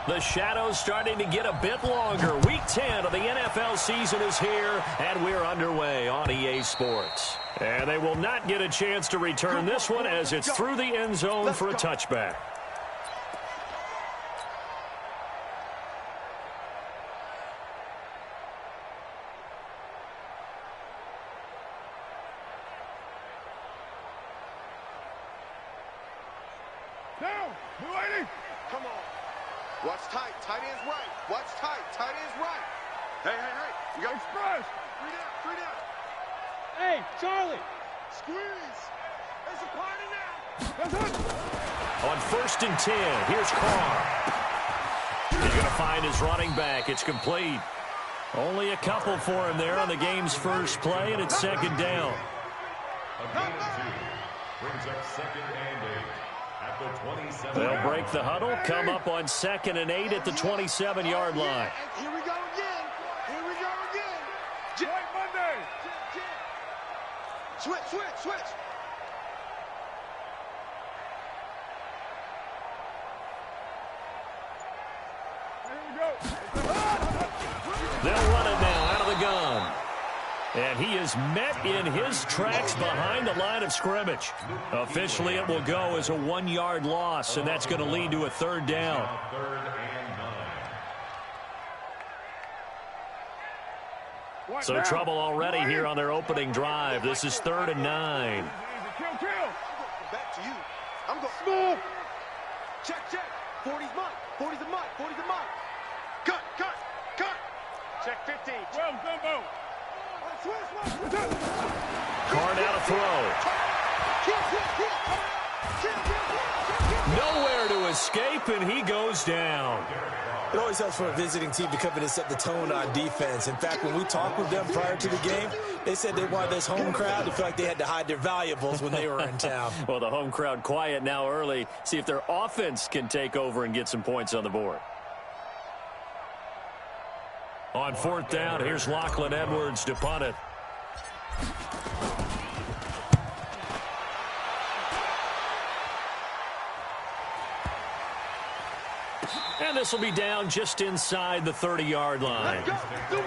The shadow's starting to get a bit longer. Week 10 of the NFL season is here, and we're underway on EA Sports. And they will not get a chance to return this one as it's through the end zone for a touchback. Down! New lady! Come on. Watch tight. Tight end's right. Watch tight. Tight end's right. Hey. You got Express! 3 down. Hey, Charlie! Squeeze. There's a party now. That's it! On 1st and 10, here's Carr. He's going to find his running back. It's complete. Only a couple for him there on the game's first play, and it's 2nd down. A gain of 2. Brings up 2nd and 8. At the 27. They'll break the huddle, come up on 2nd and 8 at the 27-yard line. Here we go again. White Monday! Switch. Here we go. They'll run it now out of the gun. And he is met in his tracks behind the line of scrimmage. Officially, it will go as a 1-yard loss, and that's going to lead to a 3rd down. 3rd and 9. So trouble already here on their opening drive. This is 3rd and 9. Kill. Back to you. I'm going. Move. Check. 40's mine. 40's a mine. Cut. Check 15. Well done, Bo. Carr now to throw. Nowhere to escape, and he goes down. It always helps for a visiting team to come in and set the tone on defense. In fact, when we talked with them prior to the game, they said they wanted this home crowd to feel like they had to hide their valuables when they were in town. Well, the home crowd quiet now early. See if their offense can take over and get some points on the board. On 4th down, here's Lachlan Edwards to punt it. And this will be down just inside the 30-yard line. First and 10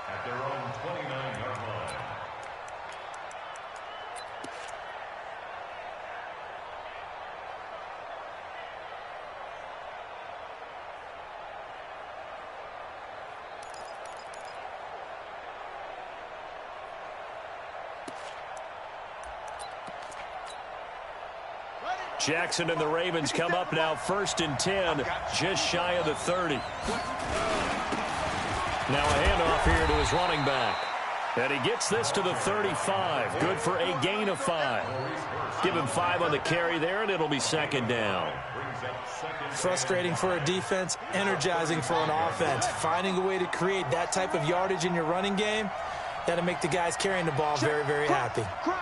at their own 29-yard line. Jackson and the Ravens come up now 1st and 10, just shy of the 30. Now a handoff here to his running back. And he gets this to the 35. Good for a gain of 5. Give him 5 on the carry there, and it'll be 2nd down. Frustrating for a defense, energizing for an offense. Finding a way to create that type of yardage in your running game, that'll make the guys carrying the ball very, very happy. Crunch.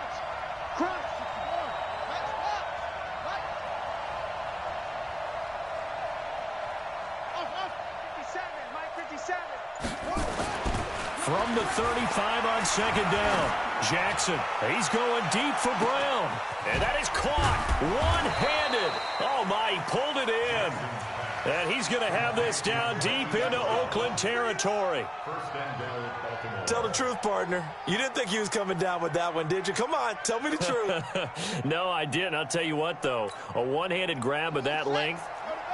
From the 35 on 2nd down. Jackson, he's going deep for Brown. And that is caught one-handed. Oh, my, he pulled it in. And he's going to have this down deep into Oakland territory. Tell the truth, partner. You didn't think he was coming down with that one, did you? Come on, tell me the truth. No, I didn't. I'll tell you what, though. A one-handed grab of that length.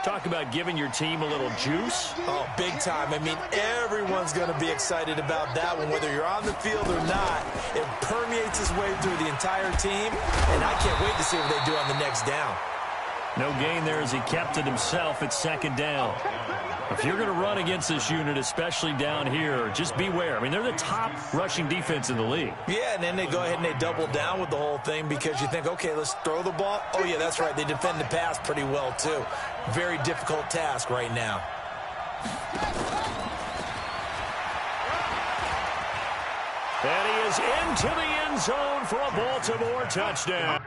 Talk about giving your team a little juice. Oh, big time. I mean, everyone's going to be excited about that one, whether you're on the field or not. It permeates its way through the entire team, and I can't wait to see what they do on the next down. No gain there as he kept it himself at 2nd down. If you're going to run against this unit, especially down here, just beware. I mean, they're the top rushing defense in the league. Yeah, and then they go ahead and they double down with the whole thing because you think, okay, let's throw the ball. Oh, yeah, that's right. They defend the pass pretty well, too. Very difficult task right now. And he is into the end zone for a Baltimore touchdown.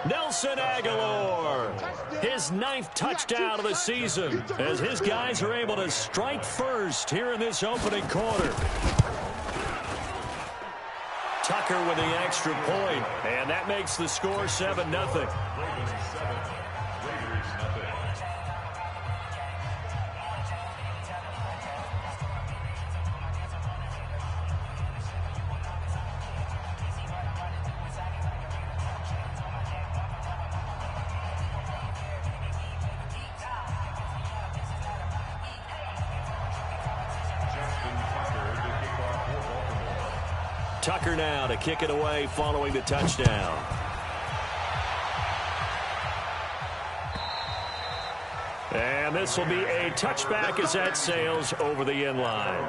Nelson Aguilar. His 9th touchdown of the season as his guys are able to strike first here in this opening quarter. Tucker with the extra point, and that makes the score 7-0. Tucker now to kick it away following the touchdown. And this will be a touchback as that sails over the end line.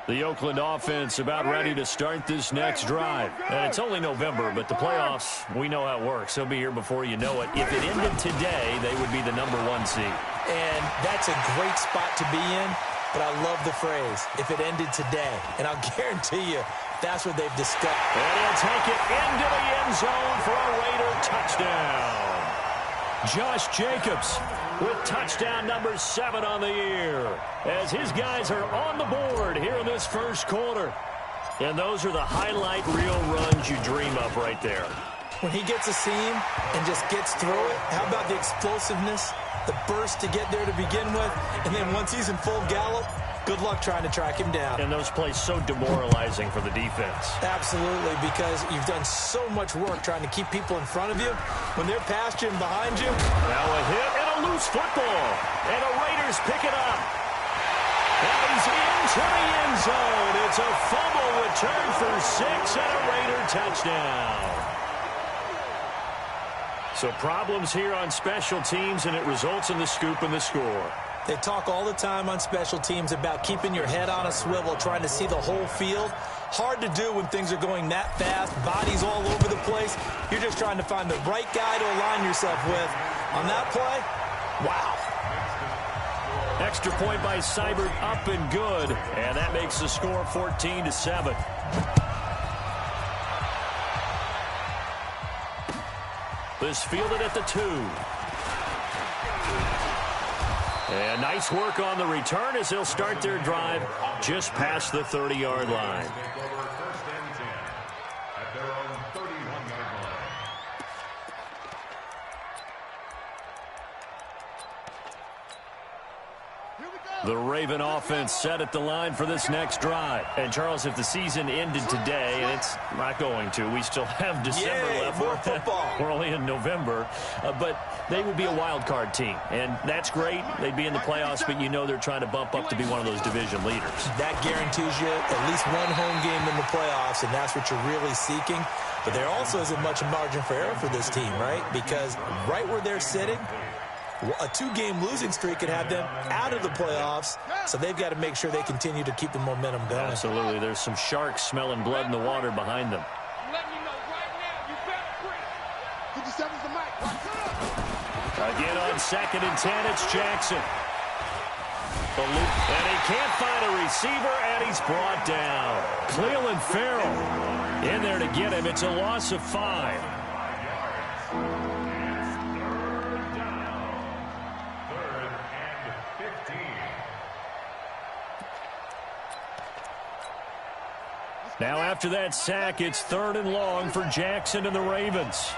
The Oakland offense about ready to start this next drive. And it's only November, but the playoffs, we know how it works. They'll be here before you know it. If it ended today, they would be the #1 seed. And that's a great spot to be in, but I love the phrase, if it ended today. And I'll guarantee you, that's what they've discussed. And he'll take it into the end zone for a Raider touchdown. Josh Jacobs with touchdown number 7 on the year as his guys are on the board here in this first quarter. And those are the highlight reel runs you dream of right there. When he gets a seam and just gets through it, how about the explosiveness, the burst to get there to begin with, and then once he's in full gallop, good luck trying to track him down. And those plays so demoralizing for the defense. Absolutely, because you've done so much work trying to keep people in front of you. When they're past you and behind you. Now a hit and a loose football. And the Raiders pick it up. And he's into the end zone. It's a fumble return for 6 and a Raider touchdown. So problems here on special teams, and it results in the scoop and the score. They talk all the time on special teams about keeping your head on a swivel, trying to see the whole field. Hard to do when things are going that fast, bodies all over the place. You're just trying to find the right guy to align yourself with. On that play, wow. Extra point by Seibert, up and good. And that makes the score 14-7. This fielded at the 2. And nice work on the return as they'll start their drive just past the 30-yard line. The Raven offense set at the line for this next drive. And, Charles, if the season ended today, and it's not going to, we still have December left. More football. We're only in November. But they would be a wild card team. And that's great. They'd be in the playoffs, but you know they're trying to bump up to be one of those division leaders. That guarantees you at least one home game in the playoffs, and that's what you're really seeking. But there also isn't much margin for error for this team, right? Because right where they're sitting, a 2-game losing streak could have them out of the playoffs, so they've got to make sure they continue to keep the momentum going. Absolutely. There's some sharks smelling blood in the water behind them. Again on 2nd and 10, it's Jackson. And he can't find a receiver, and he's brought down. Cleveland Farrell in there to get him. It's a loss of 5. Now after that sack, it's 3rd and long for Jackson and the Ravens.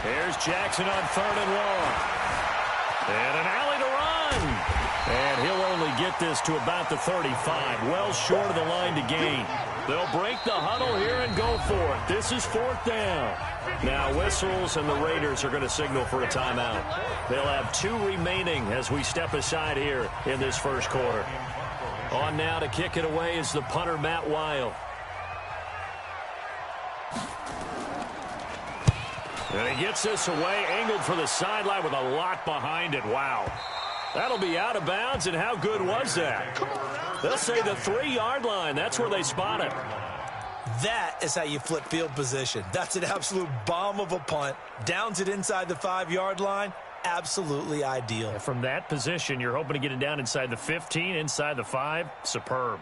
Here's Jackson on 3rd and long. And an alley to run. And he'll only get this to about the 35, well short of the line to gain. They'll break the huddle here and go for it. This is 4th down. Now whistles, and the Raiders are going to signal for a timeout. They'll have 2 remaining as we step aside here in this first quarter. On now to kick it away is the punter, Matt Weil. And he gets this away, angled for the sideline with a lot behind it. Wow. That'll be out of bounds, and how good was that? They'll say the 3-yard line. That's where they spot it. That is how you flip field position. That's an absolute bomb of a punt. Downs it inside the 5-yard line. Absolutely ideal. From that position, you're hoping to get it down inside the 15, inside the 5. Superb.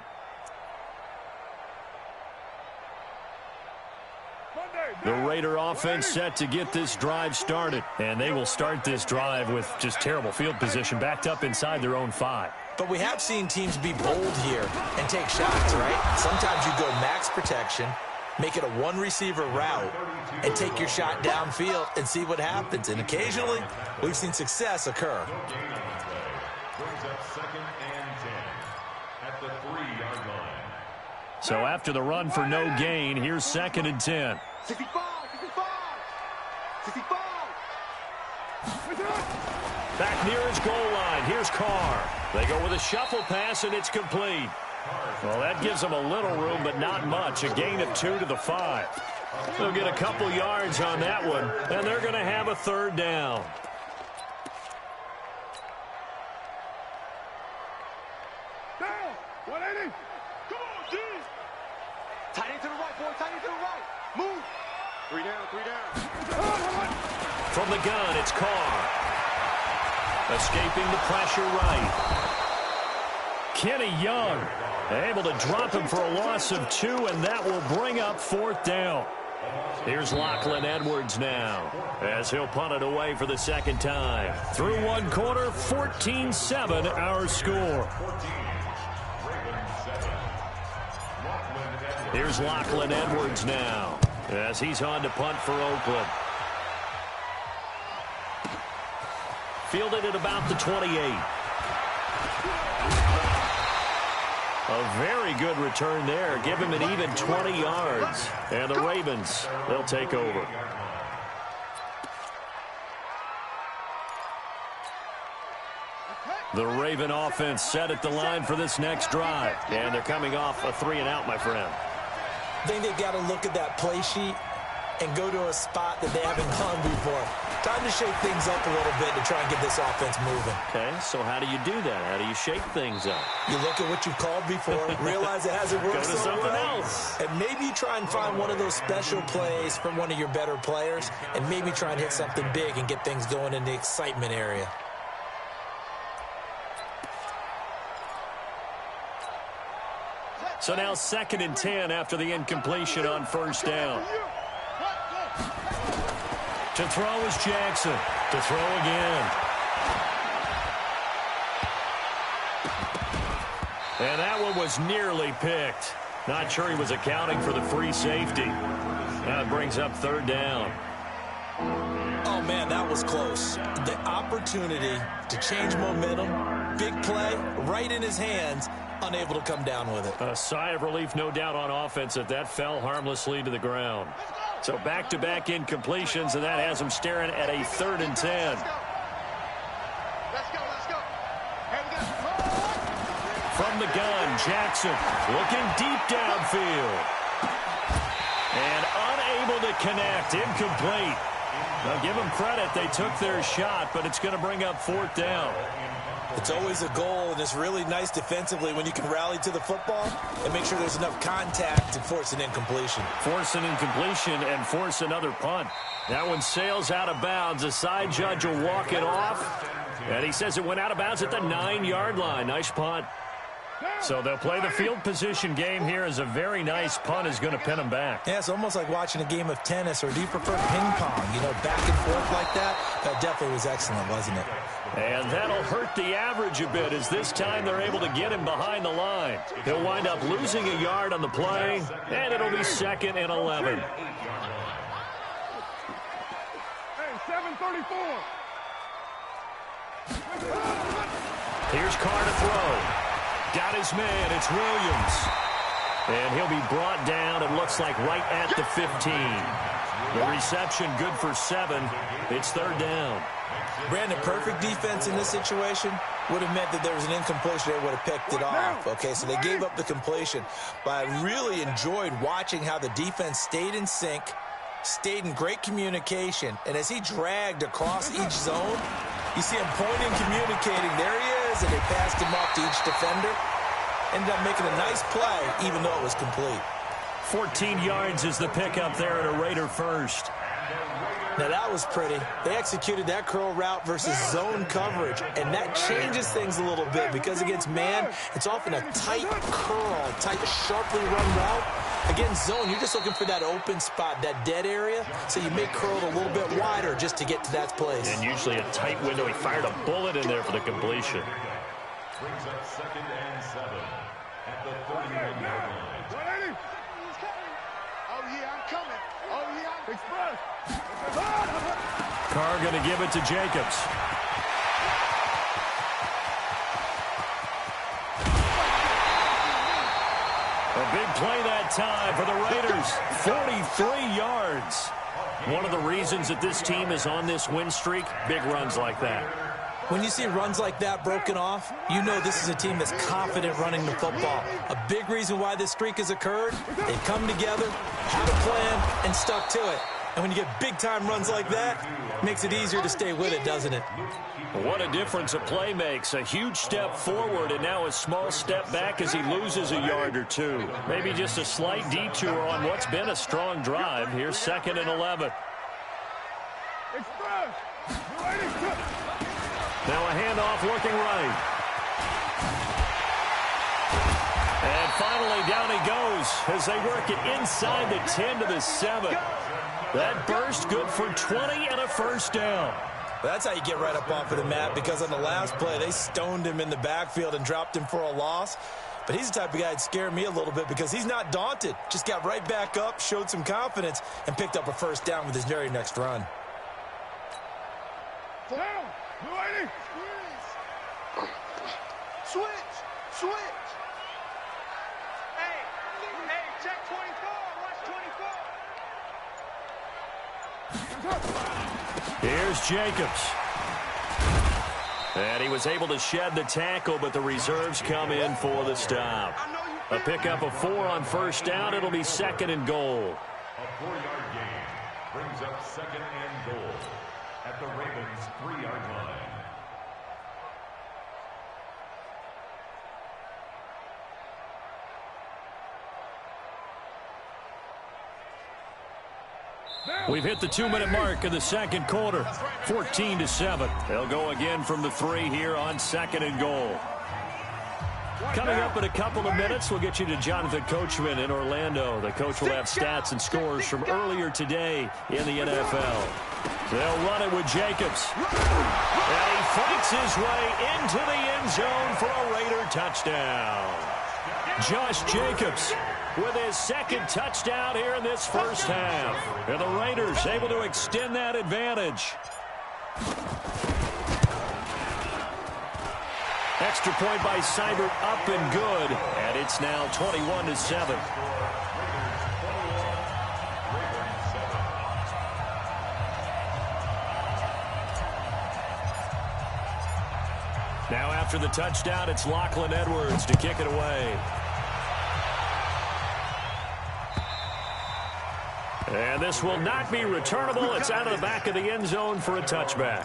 The Raider offense set to get this drive started. And they will start this drive with just terrible field position, backed up inside their own 5. But we have seen teams be bold here and take shots, right? Sometimes you go max protection, make it a one-receiver route, and take your shot downfield and see what happens. And occasionally, we've seen success occur. Brings up 2nd and 10 at the 3-yard line. So after the run for no gain, here's 2nd and 10. 65, 65, 65. Back near his goal line. Here's Carr. They go with a shuffle pass, and it's complete. Well, that gives them a little room, but not much. A gain of 2 to the 5. They'll get a couple yards on that one, and they're going to have a 3rd down. Down. 180. Come on, D. Tight end to the right, boy. Tight end to the right. Move. 3 down, 3 down. From the gun, it's Carr. Escaping the pressure right. Kenny Young able to drop him for a loss of 2, and that will bring up 4th down. Here's Lachlan Edwards now as he'll punt it away for the 2nd time. Through 1 quarter, 14-7 our score. Here's Lachlan Edwards now as he's on to punt for Oakland. Fielded at about the 28. A very good return there. Give him an even 20 yards. And the Ravens, they'll take over. The Raven offense set at the line for this next drive. And they're coming off a 3-and-out, my friend. I think they've got to look at that play sheet and go to a spot that they haven't gone before. Time to shake things up a little bit to try and get this offense moving. Okay, so how do you do that? How do you shake things up? You look at what you've called before, realize it hasn't worked Go to so something well, else. and maybe try and find one of those special plays from one of your better players, and maybe try and hit something big and get things going in the excitement area. So now 2nd and 10 after the incompletion on 1st down. To throw is Jackson. To throw again. And that one was nearly picked. Not sure he was accounting for the free safety. Now it brings up 3rd down. Oh, man, that was close. The opportunity to change momentum, big play, right in his hands, unable to come down with it. A sigh of relief, no doubt, on offense that fell harmlessly to the ground. So back-to-back incompletions, and that has him staring at a 3rd and 10. Let's go, let's go. Here we go. From the gun, Jackson looking deep downfield. And unable to connect, incomplete. Now give them credit, they took their shot, but it's going to bring up 4th down. It's always a goal, and it's really nice defensively when you can rally to the football and make sure there's enough contact to force an incompletion. Force an incompletion and force another punt. That one sails out of bounds. The side judge will walk it off, and he says it went out of bounds at the 9-yard line. Nice punt. So they'll play the field position game here as a very nice punt is going to pin them back. Yeah, it's almost like watching a game of tennis, or do you prefer ping pong? You know, back and forth like that? That definitely was excellent, wasn't it? And that'll hurt the average a bit as this time they're able to get him behind the line. He'll wind up losing a yard on the play, and it'll be 2nd and 11. Hey, 734. Here's Carr to throw. Got his man, it's Williams. And he'll be brought down, it looks like, right at the 15. The reception good for 7. It's 3rd down. Brandon, perfect defense in this situation would have meant that there was an incompletion. They would have picked it off. Okay, so they gave up the completion. But I really enjoyed watching how the defense stayed in sync, stayed in great communication. And as he dragged across each zone, you see him pointing, communicating. There he is, and they passed him off to each defender. Ended up making a nice play, even though it was complete. 14 yards is the pickup there at a Raider first. Now, that was pretty. They executed that curl route versus zone coverage, and that changes things a little bit because against man, it's often a tight curl, tight, sharply run route. Against zone, you're just looking for that open spot, that dead area, so you may curl it a little bit wider just to get to that place. And usually a tight window. He fired a bullet in there for the completion. Brings up 2nd and 7 at the 31-yard line. Oh, yeah, I'm coming. Oh, yeah. Express. Carr going to give it to Jacobs. A big play that time for the Raiders. 43 yards. One of the reasons that this team is on this win streak, big runs like that. When you see runs like that broken off, you know this is a team that's confident running the football. A big reason why this streak has occurred, they've come together, had a plan, and stuck to it. And when you get big-time runs like that, it makes it easier to stay with it, doesn't it? What a difference a play makes. A huge step forward and now a small step back as he loses a yard or two. Maybe just a slight detour on what's been a strong drive. Here's 2nd and 11. Express. Now a handoff looking right. And finally down he goes as they work it inside the 10 to the 7. That burst good for 20 and a first down. That's how you get right up off of the mat, because on the last play, they stoned him in the backfield and dropped him for a loss. But he's the type of guy that scared me a little bit because he's not daunted. Just got right back up, showed some confidence, and picked up a first down with his very next run. Down. Lady. Switch. Hey, check 24. Watch 24. Here's Jacobs. And he was able to shed the tackle, but the reserves come in for the stop. A pickup of 4 on first down. It'll be 2nd and goal. A 4-yard gain brings up 2nd and goal at the Ravens' 3-yard line. We've hit the 2-minute mark of the second quarter. 14-7. They'll go again from the 3 here on 2nd and goal. Coming up in a couple of minutes, we'll get you to Jonathan Coachman in Orlando. The coach will have stats and scores from earlier today in the NFL. They'll run it with Jacobs. And he fights his way into the end zone for a Raider touchdown. Josh Jacobs with his 2nd touchdown here in this first half. And the Raiders able to extend that advantage. Extra point by Seibert up and good. And it's now 21-7. Now after the touchdown, it's Lachlan Edwards to kick it away. And this will not be returnable. It's out of the back of the end zone for a touchback.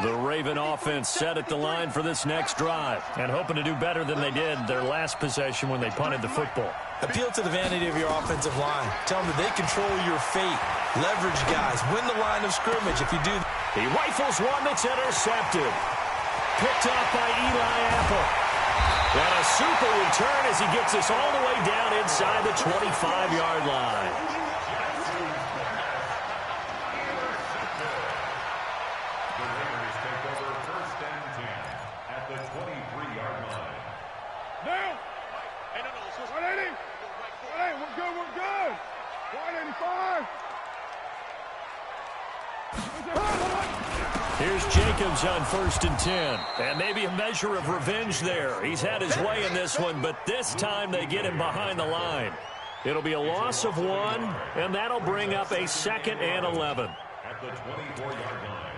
The Raven offense set at the line for this next drive and hoping to do better than they did their last possession when they punted the football. Appeal to the vanity of your offensive line. Tell them that they control your fate. Leverage guys. Win the line of scrimmage if you do. He rifles one that's intercepted. Picked up by Eli Apple. And a super return as he gets us all the way down inside the 25-yard line. Down. Hey, no, it's 180. 180. We're good. 185. Here's Jacobs on 1st and 10. And maybe a measure of revenge there. He's had his way in this one, but this time they get him behind the line. It'll be a loss of 1, and that'll bring up a 2nd and 11. At the 24-yard line.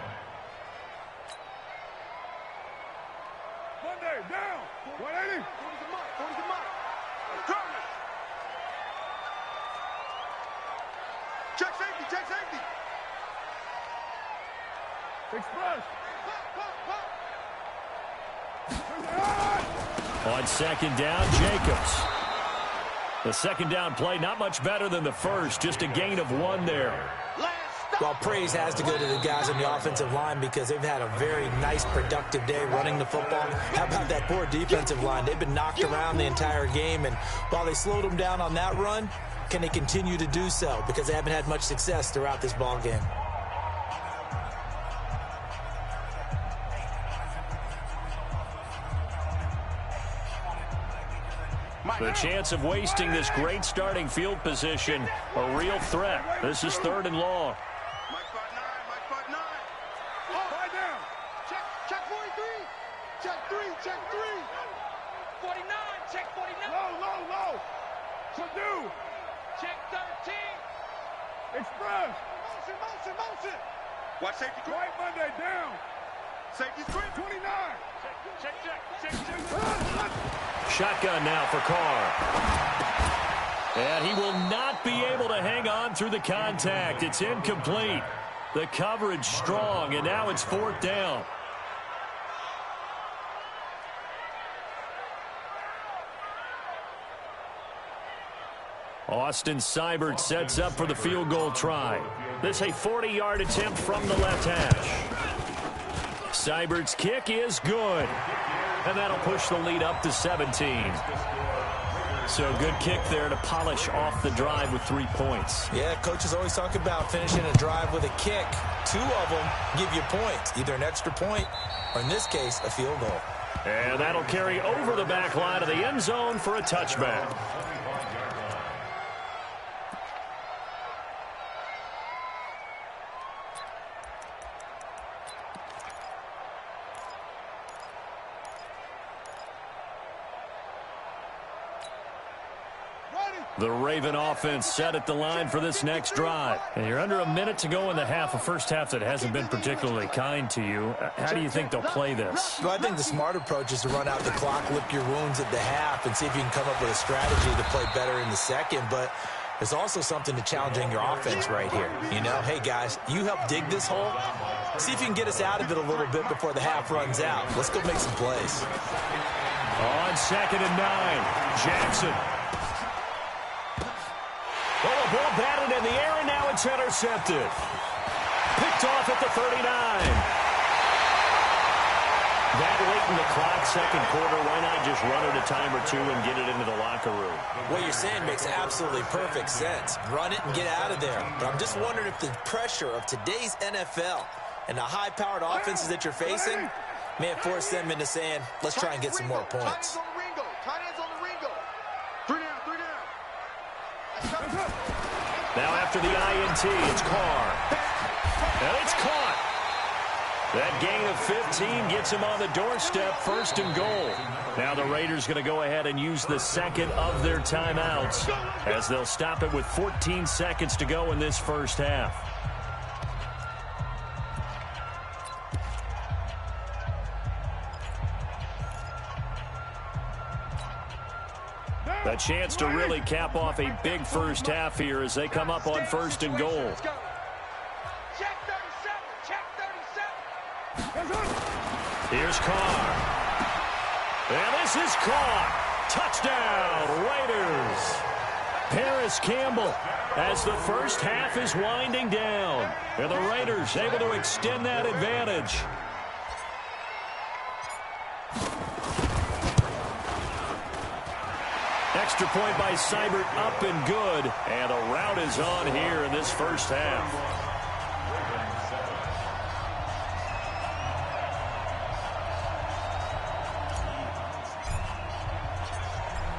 Monday, down. 180. 40's a mark. Check safety, check safety. Express. On second down, Jacobs. The second down play, not much better than the first, just a gain of 1 there. Well, praise has to go to the guys on the offensive line because they've had a very nice, productive day running the football. How about that poor defensive line? They've been knocked around the entire game, and while they slowed them down on that run, can they continue to do so? Because they haven't had much success throughout this ball game. The chance of wasting this great starting field position, a real threat. This is 3rd and long. Mike 5-9. Oh, right down. Check 43. Check 3. 49. Check 49. Low. Subdue. Check 13. Express. Motion. Watch safety. Right Monday down. Safety screen. 29. Check. Shotgun now for Carr. And he will not be able to hang on through the contact. It's incomplete. The coverage strong, and now it's 4th down. Austin Seibert sets up for the field goal try. This a 40-yard attempt from the left hash. Seibert's kick is good. And that'll push the lead up to 17. So good kick there to polish off the drive with 3 points. Yeah, coaches always talk about finishing a drive with a kick. 2 of them give you points, either an extra point or, in this case, a field goal. And that'll carry over the back line of the end zone for a touchback. The Raven offense set at the line for this next drive. And you're under a minute to go in the half, a first half that hasn't been particularly kind to you. How do you think they'll play this? Well, I think the smart approach is to run out the clock, lick your wounds at the half, and see if you can come up with a strategy to play better in the second. But there's also something to challenging your offense right here. You know, hey, guys, you help dig this hole. See if you can get us out of it a little bit before the half runs out. Let's go make some plays. On 2nd and 9, Jackson. Well, the ball batted in the air, and now it's intercepted. Picked off at the 39. That late in the clock, second quarter, why not just run it a time or two and get it into the locker room? What you're saying makes absolutely perfect sense. Run it and get out of there. But I'm just wondering if the pressure of today's NFL and the high-powered offenses that you're facing may have forced them into saying, let's try and get some more points. Tight ends on the Ringo. 3 down. Now after the INT, it's Carr. And it's caught. That gain of 15 gets him on the doorstep, 1st and goal. Now the Raiders going to go ahead and use the second of their timeouts as they'll stop it with 14 seconds to go in this first half. A chance to really cap off a big first half here as they come up on 1st and goal. Check 37. Here's Carr. And this is caught. Touchdown, Raiders. Paris Campbell as the first half is winding down. And the Raiders able to extend that advantage. Extra point by Seibert, up and good. And the rout is on here in this first half.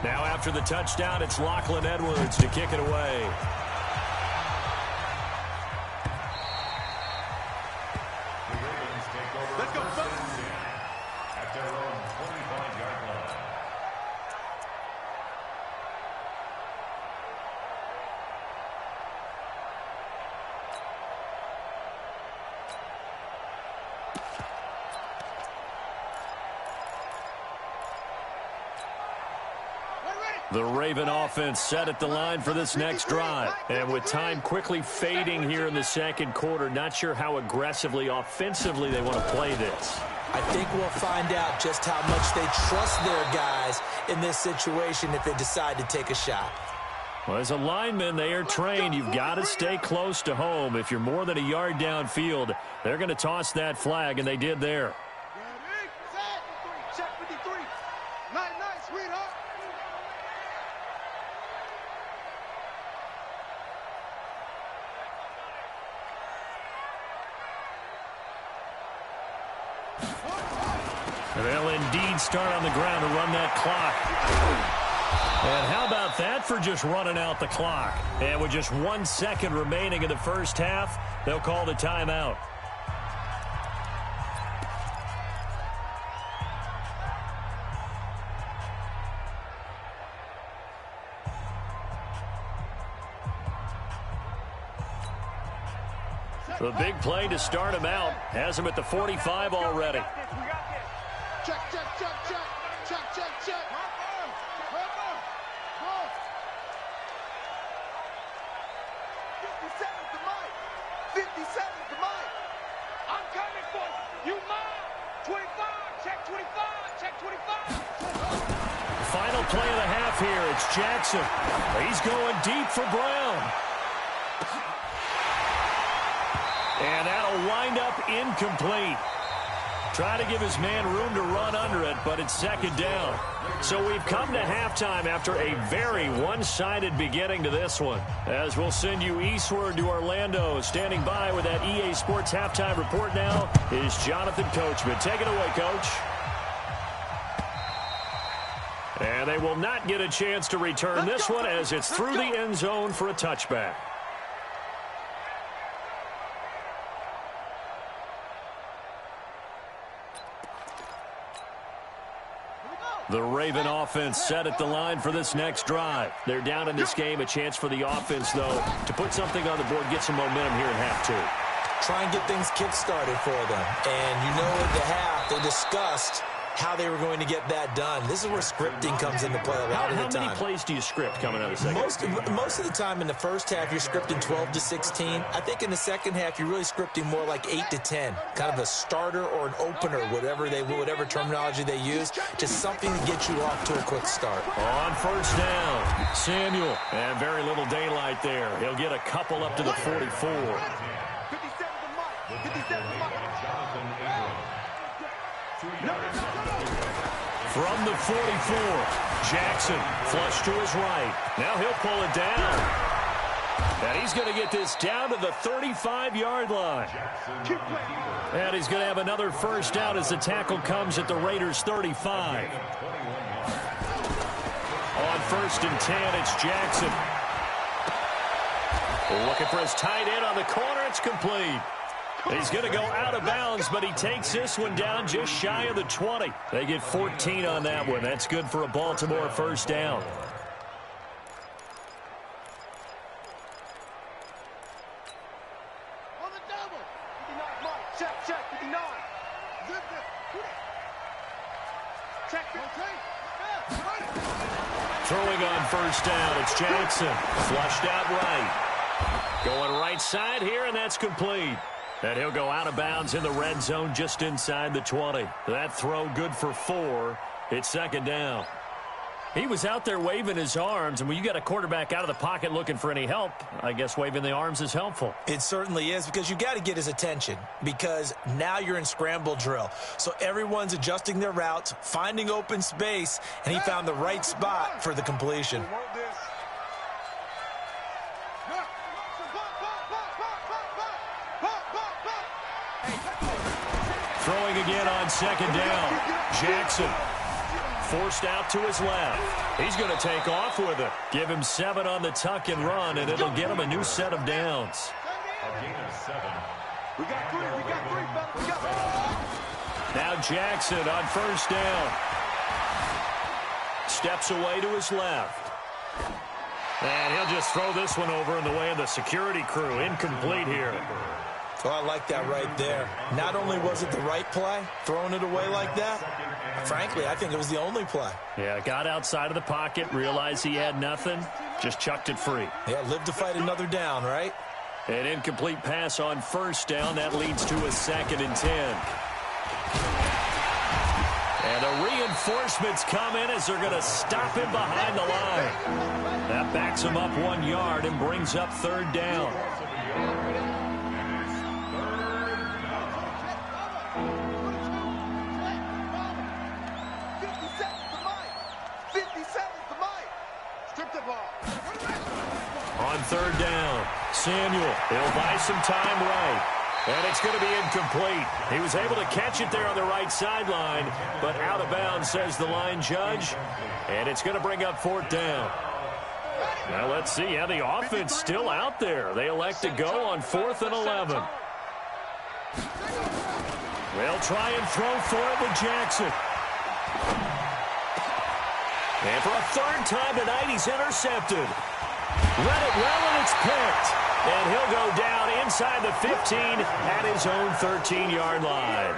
Now after the touchdown, it's Lachlan Edwards to kick it away. Let's go. At their own 25-yard line. The Raven offense set at the line for this next drive. And with time quickly fading here in the second quarter, not sure how aggressively, offensively they want to play this. I think we'll find out just how much they trust their guys in this situation if they decide to take a shot. Well, as a lineman, they are trained. You've got to stay close to home. If you're more than a yard downfield, they're going to toss that flag, and they did there. Check 53. Night, sweetheart. They'll indeed start on the ground to run that clock. And how about that for just running out the clock? And with just 1 second remaining in the first half, they'll call the timeout. The big play to start him out has him at the 45 already. Check. 57 to Mike. I'm coming for you. You mine. 25. Check 25. Check 25. Final play of the half here. It's Jackson. He's going deep for Brown. And that'll wind up incomplete. Try to give his man room to run under it, but it's second down. So we've come to halftime after a very one-sided beginning to this one. As we'll send you eastward to Orlando. Standing by with that EA Sports halftime report now is Jonathan Coachman. Take it away, Coach. And they will not get a chance to return this one as it's through the end zone for a touchback. The Raven offense set at the line for this next drive. They're down in this game. A chance for the offense, though, to put something on the board, get some momentum here in half two. Try and get things kick-started for them. And you know at the half, they discussed how they were going to get that done. This is where scripting comes into play a lot of the time. How many plays do you script coming out of the second? Most of the time in the first half, you're scripting 12 to 16. I think in the second half, you're really scripting more like 8 to 10. Kind of a starter or an opener, whatever terminology they use. Just something to get you off to a quick start. On first down, Samuel. And very little daylight there. He'll get a couple up to the 44. 57 to Mike. 57 to Mike. From the 44, Jackson flush to his right. Now he'll pull it down. And he's going to get this down to the 35-yard line. And he's going to have another first down as the tackle comes at the Raiders' 35. On first and 10, it's Jackson. Looking for his tight end on the corner. It's complete. He's going to go out of bounds, but he takes this one down just shy of the 20. They get 14 on that one. That's good for a Baltimore first down. On the double. 59 Mike. Check 59. Check 15. Throwing on first down, it's Jackson. Flushed out right. Going right side here, and that's complete. And he'll go out of bounds in the red zone just inside the 20. That throw good for 4. It's second down. He was out there waving his arms, and when you got a quarterback out of the pocket looking for any help, I guess waving the arms is helpful. It certainly is, because you got to get his attention, because now you're in scramble drill. So everyone's adjusting their routes, finding open space, and he found the right spot for the completion. Throwing again on second down. Jackson forced out to his left. He's going to take off with it. Give him 7 on the tuck and run, and it'll get him a new set of downs. A gain of 7. We got 3, fellas. We got 3. Now Jackson on first down. Steps away to his left. And he'll just throw this one over in the way of the security crew. Incomplete here. Well, I like that right there. Not only was it the right play, throwing it away like that, frankly, I think it was the only play. Yeah, got outside of the pocket, realized he had nothing, just chucked it free. Yeah, live to fight another down, right? An incomplete pass on first down. That leads to a 2nd and 10. And the reinforcements come in as they're going to stop him behind the line. That backs him up 1 yard and brings up 3rd down. On 3rd down, Samuel, he'll buy some time right. And it's going to be incomplete. He was able to catch it there on the right sideline, but out of bounds, says the line judge. And it's going to bring up 4th down. Now let's see how the offense still out there. They elect to go on 4th and 11. They'll try and throw for it with Jackson. And for a 3rd time tonight, he's intercepted. Read it well, and it's picked. And he'll go down inside the 15 at his own 13-yard line.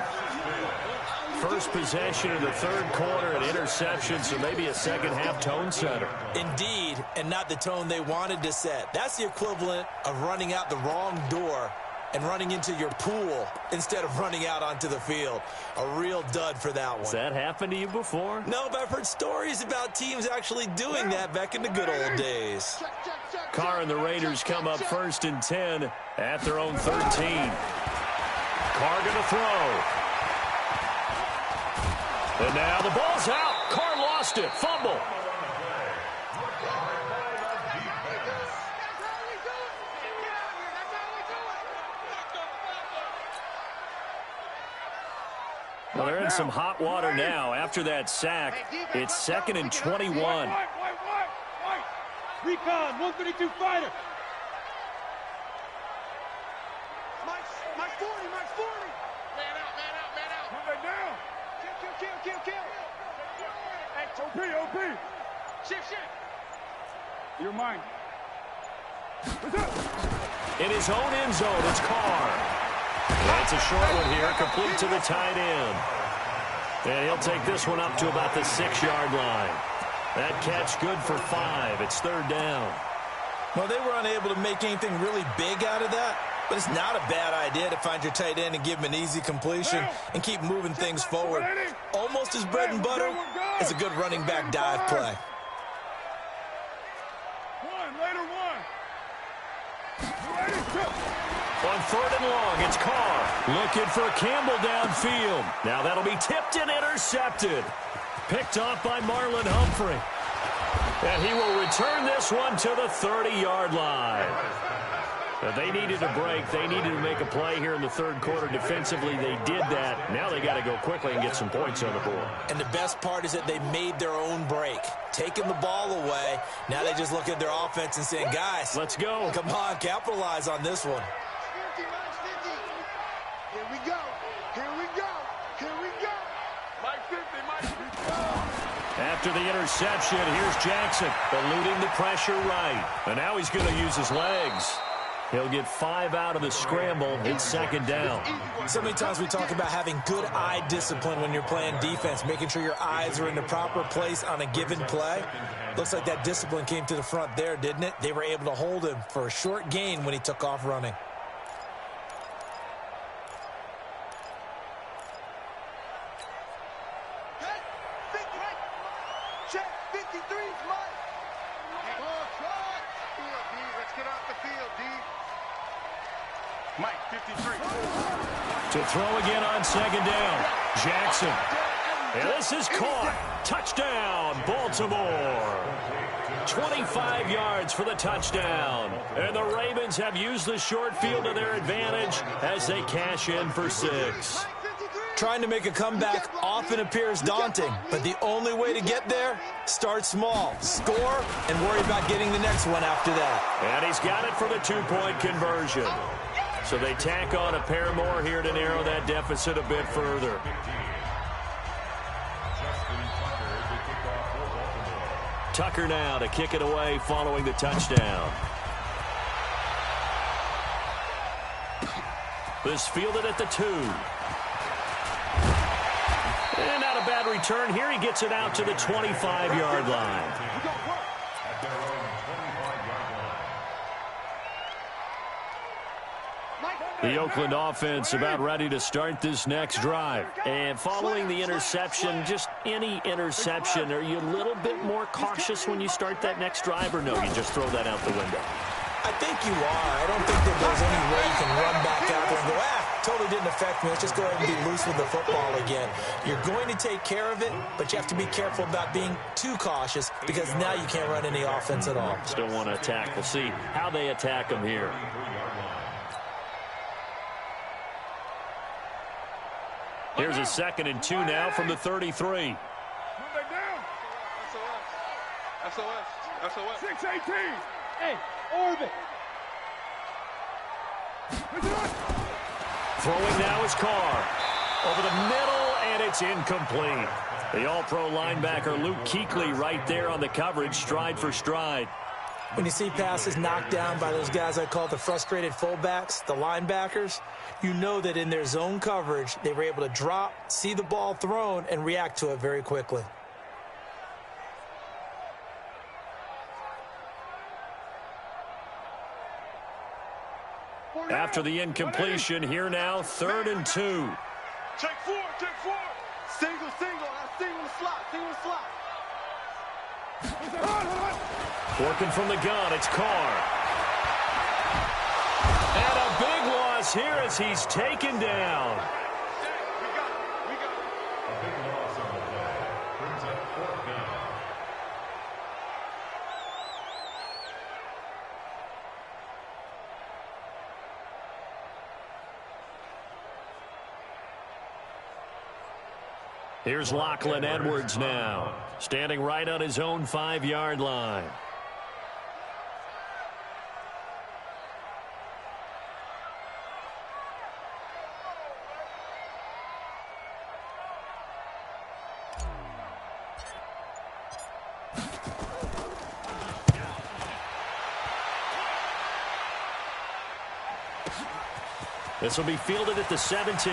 First possession of the 3rd quarter, an interception, so maybe a second-half tone setter. Indeed, and not the tone they wanted to set. That's the equivalent of running out the wrong door and running into your pool instead of running out onto the field. A real dud for that one. Has that happened to you before? No, but I've heard stories about teams actually doing that back in the good old days. Carr and the Raiders come up 1st and 10 at their own 13. Carr going to throw. And now the ball's out. Carr lost it. Fumble. Well, they're in some hot water now. After that sack, it's 2nd and 21. Recon, 132 fighter. Mike 40. Man out. Put that down. Kill. Hey, OP. Shift. You're mine. What's up? In his own end zone, it's Carr. That's a short one here, complete to the tight end. And he'll take this one up to about the 6-yard line. That catch good for 5. It's 3rd down. Well, they were unable to make anything really big out of that, but it's not a bad idea to find your tight end and give him an easy completion and keep moving things forward. Almost as bread and butter as a good running back dive play. Later one. On 3rd and long, it's Carr looking for Campbell downfield. Now that'll be tipped and intercepted. Picked off by Marlon Humphrey. And he will return this one to the 30-yard line. They needed a break. They needed to make a play here in the 3rd quarter defensively. They did that. Now they got to go quickly and get some points on the board. And the best part is that they made their own break. Taking the ball away. Now they just look at their offense and saying, guys, let's go. Come on, capitalize on this one. Here we go. Mike 50. After the interception, here's Jackson, eluding the pressure right. And now he's going to use his legs. He'll get 5 out of the scramble. It's 2nd down. So many times we talk about having good eye discipline when you're playing defense, making sure your eyes are in the proper place on a given play. Looks like that discipline came to the front there, didn't it? They were able to hold him for a short gain when he took off running. Check, 53's Mike. Let's get off the field, D. Mike, 53. To throw again on 2nd down. Jackson. And this is caught. Touchdown, Baltimore. 25 yards for the touchdown. And the Ravens have used the short field to their advantage as they cash in for 6. Trying to make a comeback often appears daunting, but the only way to get there, start small, score, and worry about getting the next one after that. And he's got it for the 2-point conversion. So they tack on a pair more here to narrow that deficit a bit further. Tucker now to kick it away following the touchdown. This fielded at the 2. And not a bad return here. He gets it out to the 25-yard line. At their own 25-yard line. The Oakland offense about ready to start this next drive. And following the interception, just any interception, are you a little bit more cautious when you start that next drive, or no, you just throw that out the window? I think you are. I don't think that there's any way you can run back out there and go, totally didn't affect me. Let's just go ahead and be loose with the football again. You're going to take care of it, but you have to be careful about being too cautious because now you can't run any offense at all. Still want to attack. We'll see how they attack them here. Here's a 2nd and 2 now from the 33. Move back down. SOS. 6-18. Hey, orbit. Throwing now is Carr. Over the middle, and it's incomplete. The all-pro linebacker Luke Kuechly right there on the coverage, stride for stride. When you see passes knocked down by those guys I call the frustrated fullbacks, the linebackers, you know that in their zone coverage, they were able to drop, see the ball thrown, and react to it very quickly. After the incompletion, here now, 3rd and 2. Check 4. Single. Single the slot. Working from the gun, it's Carr. And a big loss here as he's taken down. We got it. A big loss on the play. Brings up 4th down. Here's Lachlan Edwards now, standing right on his own 5-yard line. This will be fielded at the 17.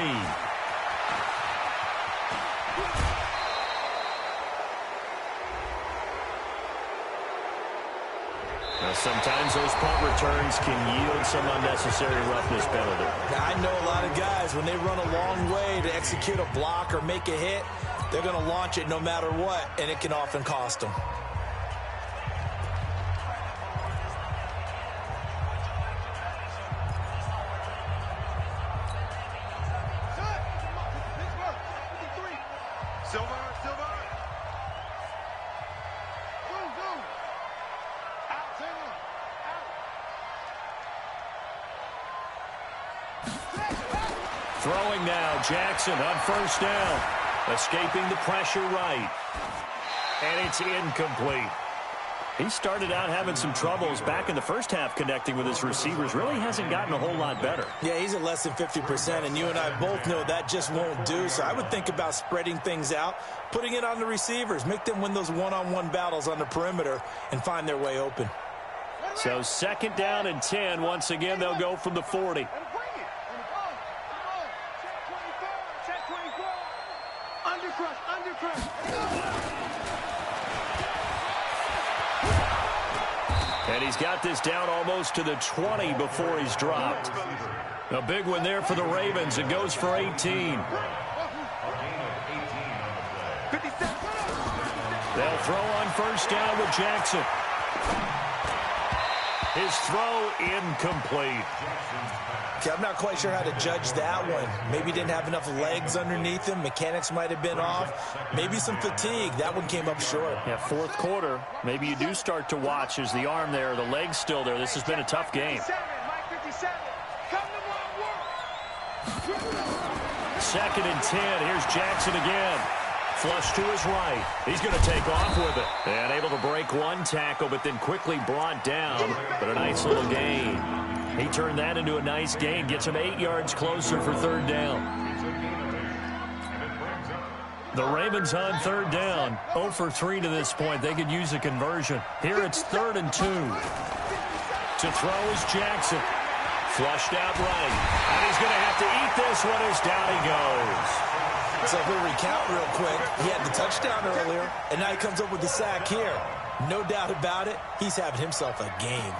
Now, sometimes those punt returns can yield some unnecessary roughness penalty. Now, I know a lot of guys, when they run a long way to execute a block or make a hit, they're going to launch it no matter what, and it can often cost them. Throwing now, Jackson on 1st down. Escaping the pressure right. And it's incomplete. He started out having some troubles back in the first half connecting with his receivers. Really hasn't gotten a whole lot better. Yeah, he's at less than 50%, and you and I both know that just won't do. So I would think about spreading things out, putting it on the receivers, make them win those one-on-one battles on the perimeter, and find their way open. So 2nd down and 10. Once again, they'll go from the 40. And he's got this down almost to the 20 before he's dropped. A big one there for the Ravens. It goes for 18. They'll throw on 1st down with Jackson. His throw incomplete. Okay, I'm not quite sure how to judge that one. Maybe he didn't have enough legs underneath him. Mechanics might have been off. Maybe some fatigue. That one came up short. Yeah, 4th quarter. Maybe you do start to watch as the arm there, the leg's still there. This has been a tough game. 2nd and 10. Here's Jackson again. Flush to his right. He's going to take off with it. And able to break one tackle, but then quickly brought down. But a nice little gain. He turned that into a nice gain. Gets him 8 yards closer for 3rd down. The Ravens on 3rd down. 0 for 3 to this point. They could use a conversion. Here it's 3rd and 2. To throw is Jackson. Flushed out right. And he's going to have to eat this one as down he goes. So if we recount real quick, he had the touchdown earlier, and now he comes up with the sack here. No doubt about it, he's having himself a game.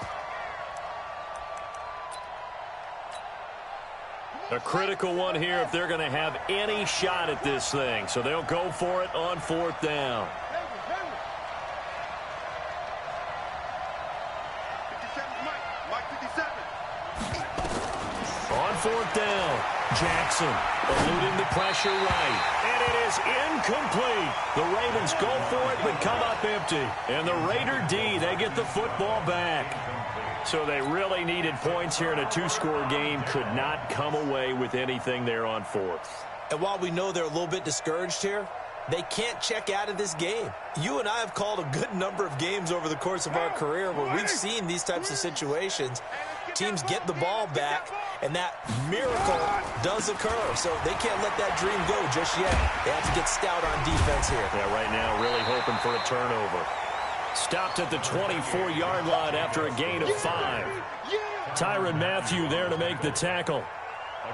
A critical one here if they're going to have any shot at this thing. So they'll go for it on 4th down. 57, Mike 57. On 4th down, Jackson eluding the pressure right. And it is incomplete. The Ravens go for it but come up empty. And the Raider D, they get the football back. So they really needed points here in a 2-score game. Could not come away with anything there on 4th. And while we know they're a little bit discouraged here, they can't check out of this game. You and I have called a good number of games over the course of our career where we've seen these types of situations. Teams get the ball back, and that miracle does occur. So they can't let that dream go just yet. They have to get stout on defense here. Yeah, right now really hoping for a turnover. Stopped at the 24-yard line after a gain of 5. Tyrann Mathieu there to make the tackle.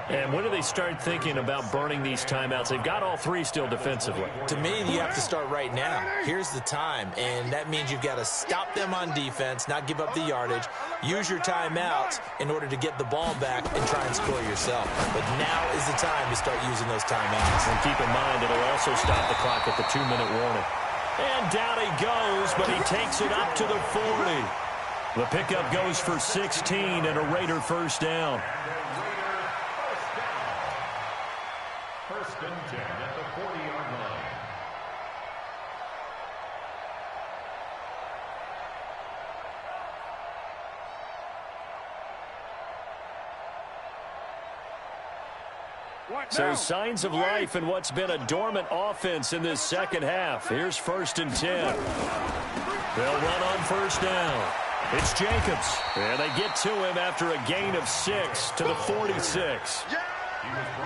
And when do they start thinking about burning these timeouts? They've got all 3 still defensively. To me, you have to start right now. Here's the time, and that means you've got to stop them on defense, not give up the yardage, use your timeouts in order to get the ball back and try and score yourself. But now is the time to start using those timeouts. And keep in mind, it'll also stop the clock at the 2-minute warning. And down he goes, but he takes it up to the 40. The pickup goes for 16 and a Raider first down. First and 10 at the 40-yard line. So signs of life in what's been a dormant offense in this second half. Here's 1st and 10. They'll run on 1st down. It's Jacobs. And they get to him after a gain of 6 to the 46.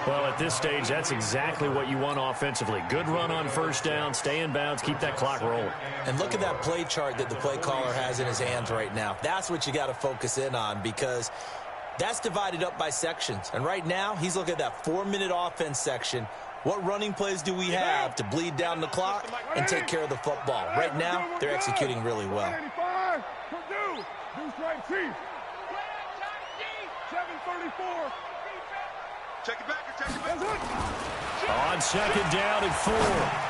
Well, at this stage, that's exactly what you want offensively. Good run on 1st down, stay in bounds, keep that clock rolling. And look at that play chart that the play caller has in his hands right now. That's what you got to focus in on because that's divided up by sections. And right now, he's looking at that 4-minute offense section. What running plays do we have to bleed down the clock and take care of the football? Right now, they're executing really well. 734. Check it back. Check it back. On 2nd down and 4.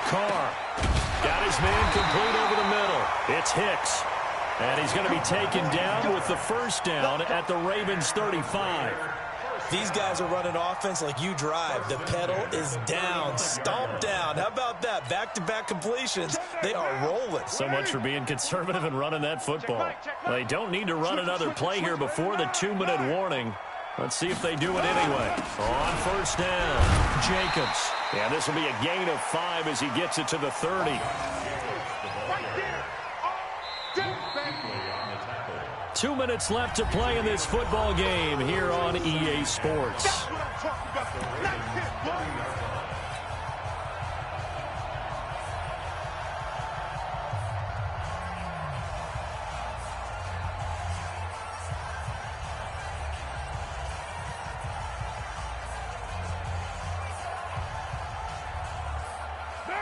Carr got his man complete over the middle. It's Hicks. And he's going to be taken down with the first down at the Ravens 35. These guys are running offense like you drive. The pedal is down, stomp down. How about that? Back-to-back completions. They are rolling. So much for being conservative and running that football. They don't need to run another play here before the 2-minute warning. Let's see if they do it anyway. On 1st down, Jacobs. Yeah, this will be a gain of 5 as he gets it to the 30. 2 minutes left to play in this football game here on EA Sports.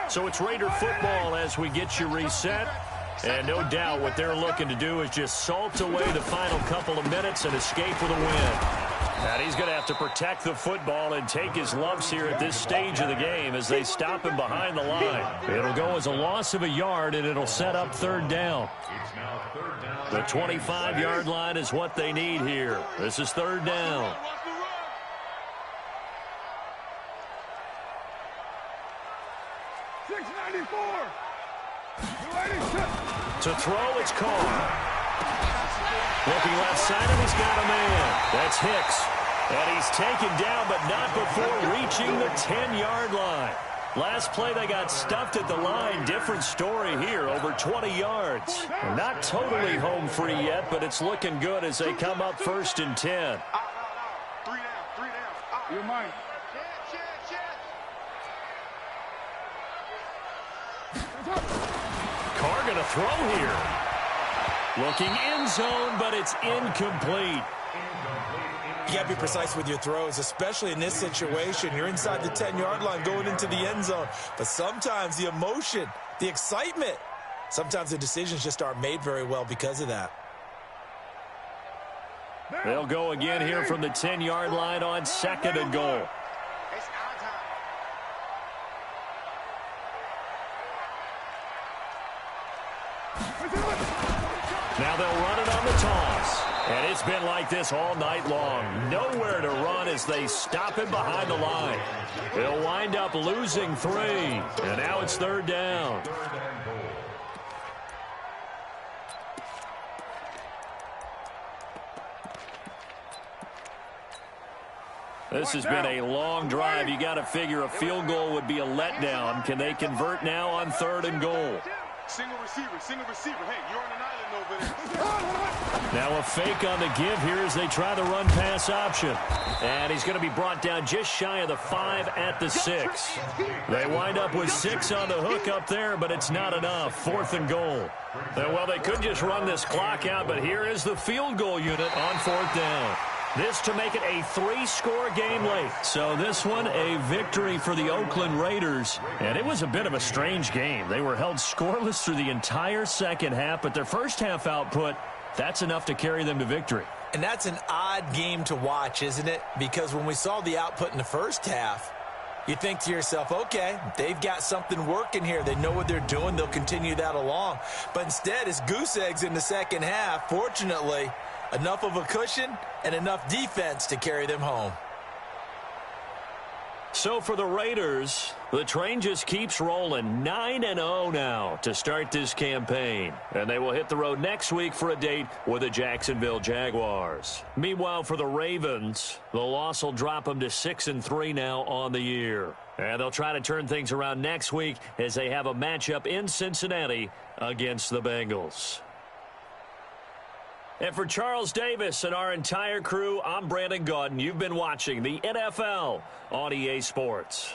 So it's Raider football as we get you reset. And no doubt what they're looking to do is just salt away the final couple of minutes and escape with a win. And he's going to have to protect the football and take his lumps here at this stage of the game as they stop him behind the line. It'll go as a loss of a yard, and it'll set up 3rd down. The 25-yard line is what they need here. This is 3rd down. To throw, it's Carr. Looking left side, and he's got a man. That's Hicks. And he's taken down, but not before reaching the 10-yard line. Last play, they got stuffed at the line. Different story here, over 20 yards. Not totally home free yet, but it's looking good as they come up 1st and 10. 3 down. You're mine. Carr going to throw here. Looking end zone, but it's incomplete. You got to be precise with your throws, especially in this situation. You're inside the 10-yard line going into the end zone. But sometimes the emotion, the excitement, sometimes the decisions just aren't made very well because of that. They'll go again here from the 10-yard line on 2nd and goal. It's our time. Now they'll run it on the toss. And it's been like this all night long. Nowhere to run as they stop him behind the line. They'll wind up losing 3. And now it's 3rd down. This has been a long drive. You got to figure a field goal would be a letdown. Can they convert now on 3rd and goal? Single receiver. Hey, you're on an island over there. Now a fake on the give here as they try the run-pass option. And he's going to be brought down just shy of the 5 at the 6. They wind up with 6 on the hook up there, but it's not enough. 4th and goal. Well, they could just run this clock out, but here is the field goal unit on 4th down. This to make it a 3-score game late. So this one, a victory for the Oakland Raiders. And it was a bit of a strange game. They were held scoreless through the entire second half, but their first half output, that's enough to carry them to victory. And that's an odd game to watch, isn't it? Because when we saw the output in the first half, you think to yourself, okay, they've got something working here. They know what they're doing. They'll continue that along. But instead, it's goose eggs in the second half. Fortunately, enough of a cushion and enough defense to carry them home. So for the Raiders, the train just keeps rolling. 9-0 now to start this campaign. And they will hit the road next week for a date with the Jacksonville Jaguars. Meanwhile, for the Ravens, the loss will drop them to 6-3 now on the year. And they'll try to turn things around next week as they have a matchup in Cincinnati against the Bengals. And for Charles Davis and our entire crew, I'm Brandon Gaudin. You've been watching the NFL on EA Sports.